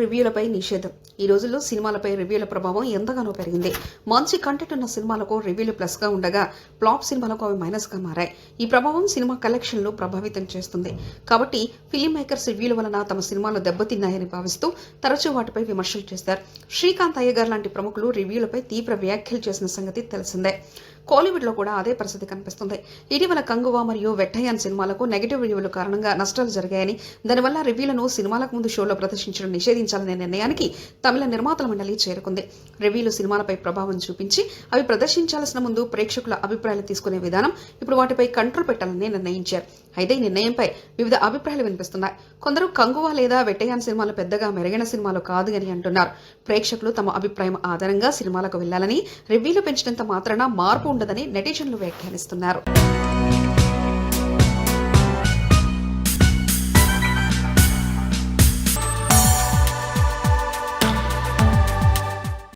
రివ్యూలపై నిషేధం. ఈ రోజుల్లో సినిమాలపై రివ్యూల ప్రభావం ఎంతగానో పెరిగింది. మంచి కంటెంట్ ఉన్న సినిమాలకు రివ్యూలు ప్లస్గా ఉండగా ఫ్లాప్ సినిమాలకు అవి మైనస్గా మారాయి. ఈ ప్రభావం సినిమా కలెక్షన్లు ప్రభావితం చేస్తుంది. కాబట్టి ఫిలిం మేకర్స్ రివ్యూల వలన తమ సినిమాలు దెబ్బతిన్నాయని భావిస్తూ తరచూ వాటిపై విమర్శలు చేస్తారు. శ్రీకాంత్ అయ్యగారు లాంటి ప్రముఖులు రివ్యూలపై తీవ్ర వ్యాఖ్యలు చేసిన సంగతి తెలిసిందే. కోలీవుడ్లో కూడా అదే పరిస్థితి కనిపిస్తుంది. ఇటీవల కంగువా మరియు వెట్టయ్యాన్ సినిమాలకు నెగిటివ్ రివ్యూల కారణంగా నష్టాలు జరిగాయని, దానివల్ల రివ్యూలను సినిమాలకు ముందు షోలో ప్రదర్శించడం నిషేధించాలనే నిర్ణయానికి తమిళ నిర్మాతల మండలి చేరుకుంది. రివ్యూలు సినిమాలపై ప్రభావం చూపించి అవి ప్రదర్శించాల్సిన ముందు ప్రేక్షకుల అభిప్రాయాలు తీసుకునే విధానం ఇప్పుడు వాటిపై కంట్రోల్ పెట్టాలని నిర్ణయించారు. అయితే ఈ నిర్ణయంపై వివిధ అభిప్రాయాలు వినిపిస్తున్నాయి. కొందరు కంగువా లేదా వెట్టయ్యాన్ సినిమాలు పెద్దగా మెరుగైన సినిమాలు కాదు అని అంటున్నారు. ప్రేక్షకులు తమ అభిప్రాయం ఆధారంగా సినిమాలకు వెళ్లాలని, రివ్యూలు పెంచినంత మాత్రాన మార్పు ఉండదని నెటిజన్లు వ్యాఖ్యానిస్తున్నారు.